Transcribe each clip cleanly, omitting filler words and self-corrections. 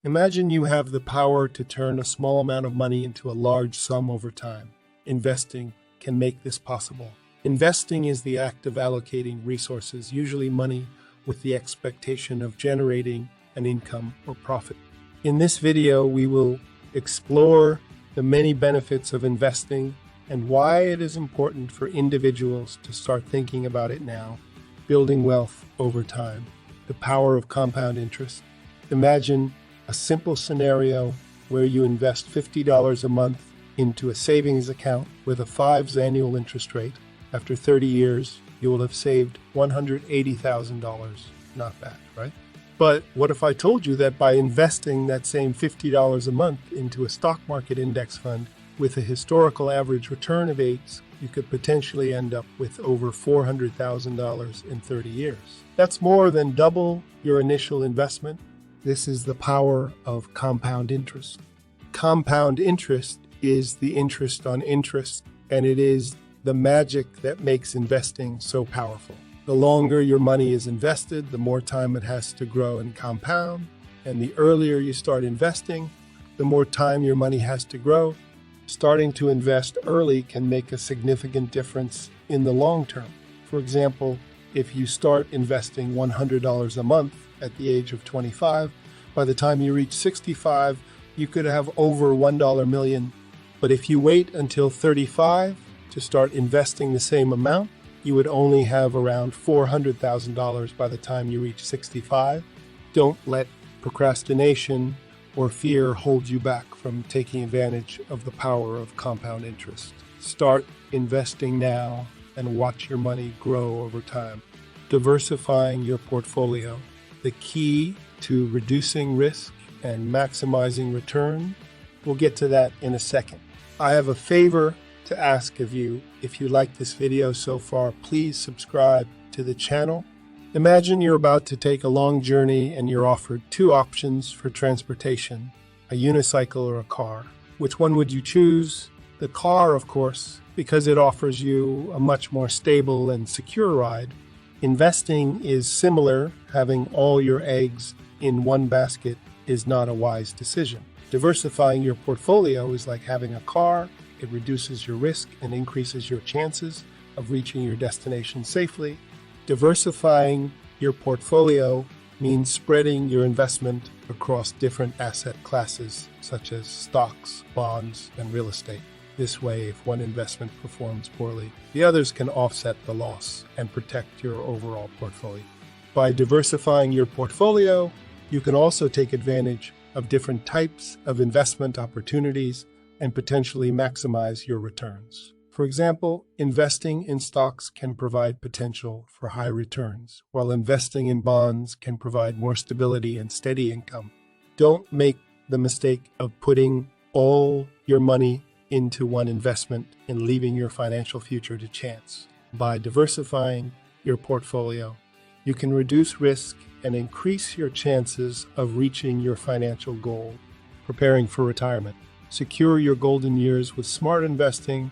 Imagine you have the power to turn a small amount of money into a large sum over time. Investing can make this possible. Investing is the act of allocating resources, usually money, with the expectation of generating an income or profit. In this video, we will explore the many benefits of investing and why it is important for individuals to start thinking about it now, building wealth over time. The power of compound interest. Imagine a simple scenario where you invest $50 a month into a savings account with a 5% annual interest rate. After 30 years, you will have saved $180,000. Not bad, right? But what if I told you that by investing that same $50 a month into a stock market index fund with a historical average return of 8%, you could potentially end up with over $400,000 in 30 years. That's more than double your initial investment. This is the power of compound interest. Compound interest is the interest on interest, and it is the magic that makes investing so powerful. The longer your money is invested, the more time it has to grow and compound, and the earlier you start investing, the more time your money has to grow. Starting to invest early can make a significant difference in the long term. For example, if you start investing $100 a month at the age of 25, by the time you reach 65, you could have over $1 million. But if you wait until 35 to start investing the same amount, you would only have around $400,000 by the time you reach 65. Don't let procrastination or fear hold you back from taking advantage of the power of compound interest. Start investing now and watch your money grow over time. Diversifying your portfolio. The key to reducing risk and maximizing return. We'll get to that in a second. I have a favor to ask of you. If you like this video so far, please subscribe to the channel. Imagine you're about to take a long journey and you're offered two options for transportation, a unicycle or a car. Which one would you choose? The car, of course, because it offers you a much more stable and secure ride. Investing is similar. Having all your eggs in one basket is not a wise decision. Diversifying your portfolio is like having a car. It reduces your risk and increases your chances of reaching your destination safely. Diversifying your portfolio means spreading your investment across different asset classes, such as stocks, bonds, and real estate. This way, if one investment performs poorly, the others can offset the loss and protect your overall portfolio. By diversifying your portfolio, you can also take advantage of different types of investment opportunities and potentially maximize your returns. For example, investing in stocks can provide potential for high returns, while investing in bonds can provide more stability and steady income. Don't make the mistake of putting all your money into one investment and leaving your financial future to chance. By diversifying your portfolio, you can reduce risk and increase your chances of reaching your financial goal. Preparing for retirement. Secure your golden years with smart investing.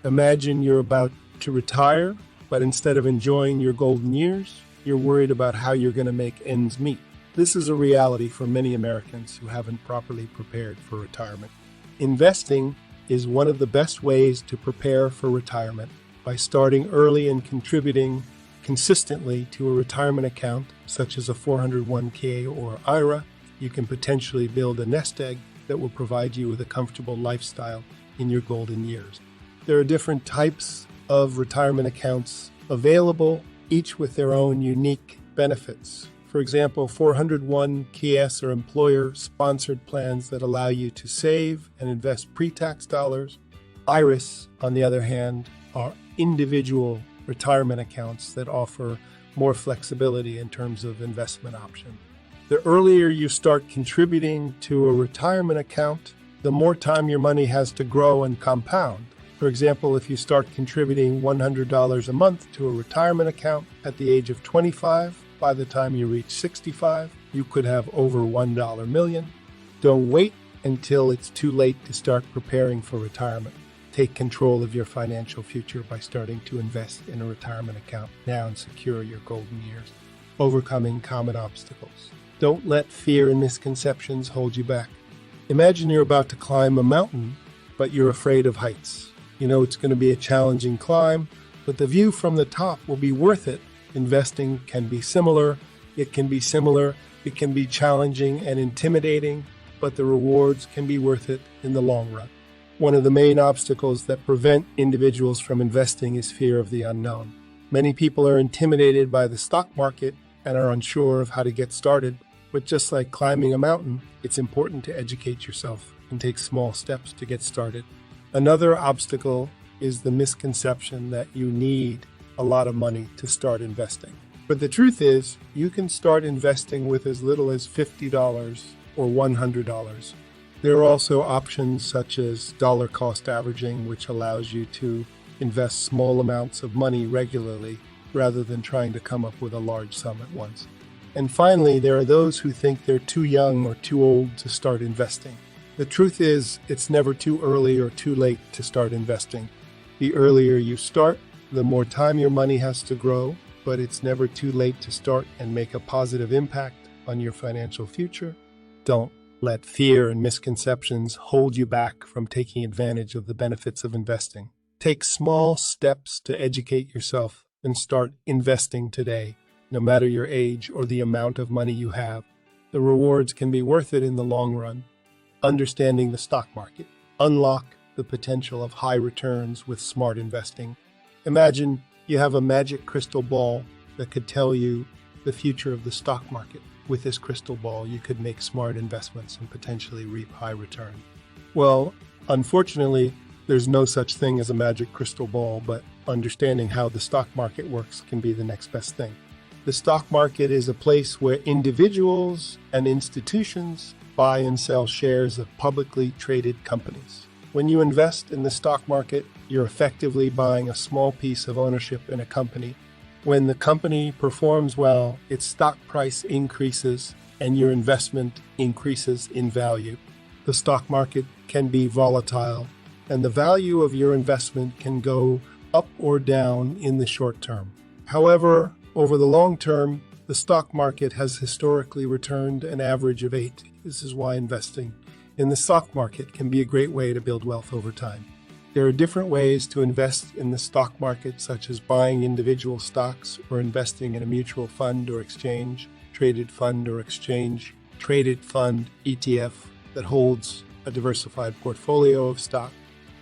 Imagine you're about to retire, but instead of enjoying your golden years, you're worried about how you're going to make ends meet. This is a reality for many Americans who haven't properly prepared for retirement. Investing is one of the best ways to prepare for retirement. By starting early and contributing consistently to a retirement account, such as a 401k or IRA, you can potentially build a nest egg that will provide you with a comfortable lifestyle in your golden years. There are different types of retirement accounts available, each with their own unique benefits. For example, 401ks are employer-sponsored plans that allow you to save and invest pre-tax dollars. IRAs, on the other hand, are individual retirement accounts that offer more flexibility in terms of investment options. The earlier you start contributing to a retirement account, the more time your money has to grow and compound. For example, if you start contributing $100 a month to a retirement account at the age of 25, by the time you reach 65, you could have over $1 million. Don't wait until it's too late to start preparing for retirement. Take control of your financial future by starting to invest in a retirement account now and secure your golden years. Overcoming common obstacles. Don't let fear and misconceptions hold you back. Imagine you're about to climb a mountain, but you're afraid of heights. You know it's going to be a challenging climb, but the view from the top will be worth it. Investing can be similar. It can be challenging and intimidating, but the rewards can be worth it in the long run. One of the main obstacles that prevent individuals from investing is fear of the unknown. Many people are intimidated by the stock market and are unsure of how to get started. But just like climbing a mountain, it's important to educate yourself and take small steps to get started. Another obstacle is the misconception that you need a lot of money to start investing. But the truth is, you can start investing with as little as $50 or $100. There are also options such as dollar cost averaging, which allows you to invest small amounts of money regularly rather than trying to come up with a large sum at once. And finally, there are those who think they're too young or too old to start investing. The truth is, it's never too early or too late to start investing. The earlier you start, the more time your money has to grow, but it's never too late to start and make a positive impact on your financial future. Don't let fear and misconceptions hold you back from taking advantage of the benefits of investing. Take small steps to educate yourself and start investing today. No matter your age or the amount of money you have, the rewards can be worth it in the long run. Understanding the stock market. Unlock the potential of high returns with smart investing. Imagine you have a magic crystal ball that could tell you the future of the stock market. With this crystal ball, you could make smart investments and potentially reap high return. Well, unfortunately, there's no such thing as a magic crystal ball, but understanding how the stock market works can be the next best thing. The stock market is a place where individuals and institutions buy and sell shares of publicly traded companies. When you invest in the stock market, you're effectively buying a small piece of ownership in a company. When the company performs well, its stock price increases and your investment increases in value. The stock market can be volatile, and the value of your investment can go up or down in the short term. However, over the long term, the stock market has historically returned an average of 8. This is why investing in the stock market can be a great way to build wealth over time. There are different ways to invest in the stock market, such as buying individual stocks or investing in a mutual fund or exchange, traded fund ETF that holds a diversified portfolio of stock.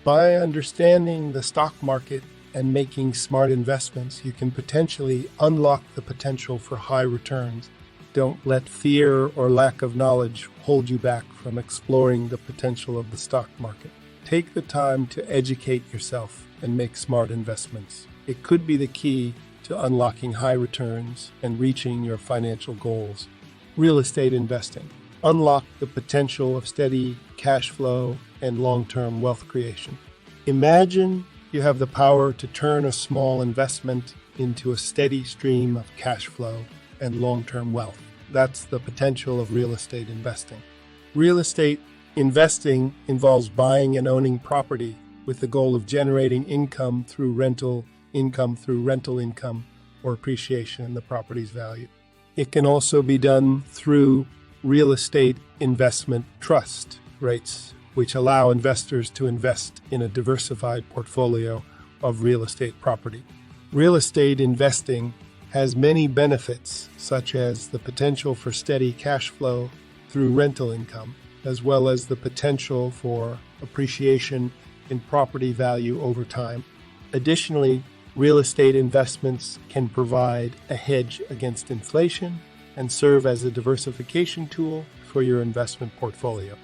By understanding the stock market and making smart investments, you can potentially unlock the potential for high returns. Don't let fear or lack of knowledge hold you back from exploring the potential of the stock market. Take the time to educate yourself and make smart investments. It could be the key to unlocking high returns and reaching your financial goals. Real estate investing. Unlock the potential of steady cash flow and long-term wealth creation. Imagine you have the power to turn a small investment into a steady stream of cash flow and long-term wealth. That's the potential of real estate investing. Real estate investing involves buying and owning property with the goal of generating income through rental income, or appreciation in the property's value. It can also be done through real estate investment trust rates, which allow investors to invest in a diversified portfolio of real estate property. Real estate investing has many benefits, such as the potential for steady cash flow through rental income, as well as the potential for appreciation in property value over time. Additionally, real estate investments can provide a hedge against inflation and serve as a diversification tool for your investment portfolio.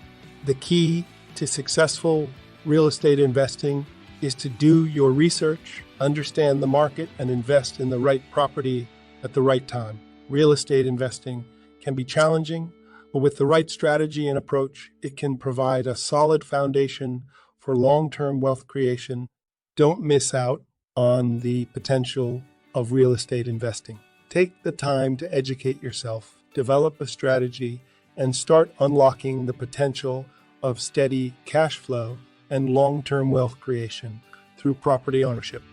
The key to successful real estate investing is to do your research, understand the market, and invest in the right property at the right time. Real estate investing can be challenging, but with the right strategy and approach, it can provide a solid foundation for long-term wealth creation. Don't miss out on the potential of real estate investing. Take the time to educate yourself, develop a strategy, and start unlocking the potential of steady cash flow and long-term wealth creation through property ownership.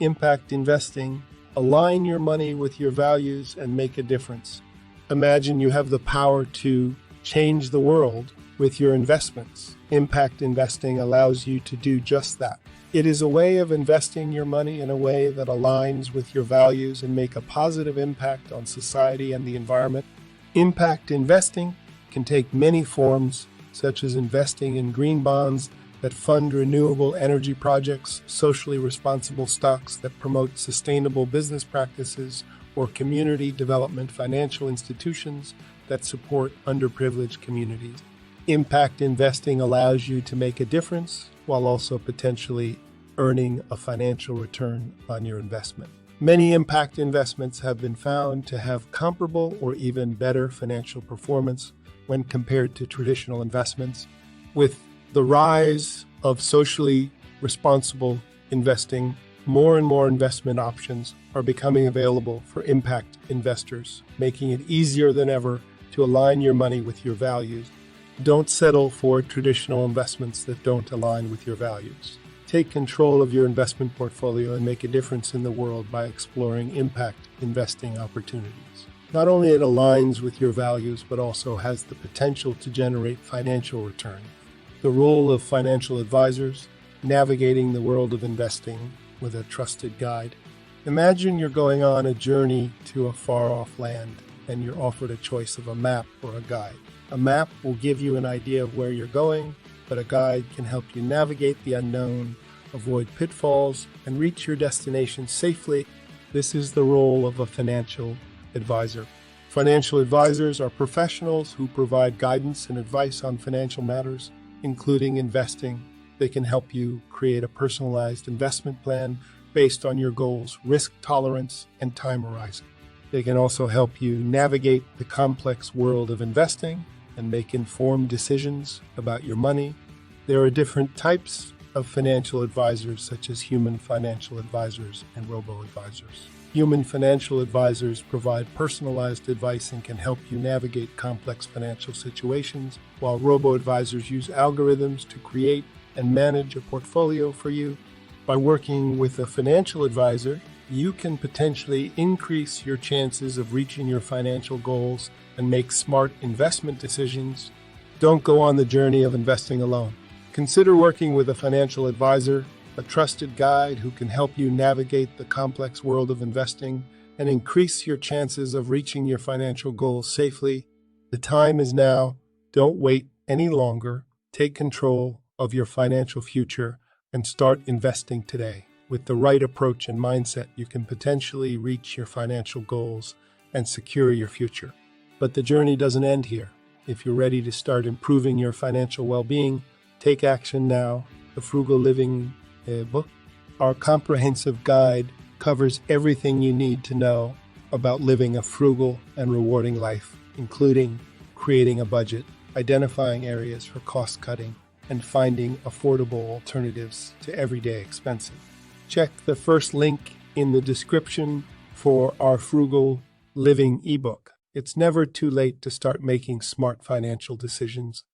Impact investing. Align your money with your values and make a difference. Imagine you have the power to change the world with your investments. Impact investing allows you to do just that. It is a way of investing your money in a way that aligns with your values and make a positive impact on society and the environment. Impact investing can take many forms, such as investing in green bonds that fund renewable energy projects, socially responsible stocks that promote sustainable business practices, or community development financial institutions that support underprivileged communities. Impact investing allows you to make a difference while also potentially earning a financial return on your investment. Many impact investments have been found to have comparable or even better financial performance when compared to traditional investments. With the rise of socially responsible investing, more and more investment options are becoming available for impact investors, making it easier than ever to align your money with your values. Don't settle for traditional investments that don't align with your values. Take control of your investment portfolio and make a difference in the world by exploring impact investing opportunities. Not only it aligns with your values, but also has the potential to generate financial return. The role of financial advisors, navigating the world of investing with a trusted guide. Imagine you're going on a journey to a far-off land and you're offered a choice of a map or a guide. A map will give you an idea of where you're going, but a guide can help you navigate the unknown, avoid pitfalls, and reach your destination safely. This is the role of a financial advisor. Financial advisors are professionals who provide guidance and advice on financial matters, including investing. They can help you create a personalized investment plan based on your goals, risk tolerance, and time horizon. They can also help you navigate the complex world of investing and make informed decisions about your money. There are different types of financial advisors, such as human financial advisors and robo-advisors. Human financial advisors provide personalized advice and can help you navigate complex financial situations, while robo-advisors use algorithms to create and manage a portfolio for you. By working with a financial advisor, you can potentially increase your chances of reaching your financial goals and make smart investment decisions. Don't go on the journey of investing alone. Consider working with a financial advisor, a trusted guide who can help you navigate the complex world of investing and increase your chances of reaching your financial goals safely. The time is now. Don't wait any longer. Take control of your financial future and start investing today. With the right approach and mindset, you can potentially reach your financial goals and secure your future. But the journey doesn't end here. If you're ready to start improving your financial well-being, take action now. The Frugal Living book, our comprehensive guide, covers everything you need to know about living a frugal and rewarding life, including creating a budget, identifying areas for cost cutting, and finding affordable alternatives to everyday expenses. Check the first link in the description for our Frugal Living ebook. It's never too late to start making smart financial decisions.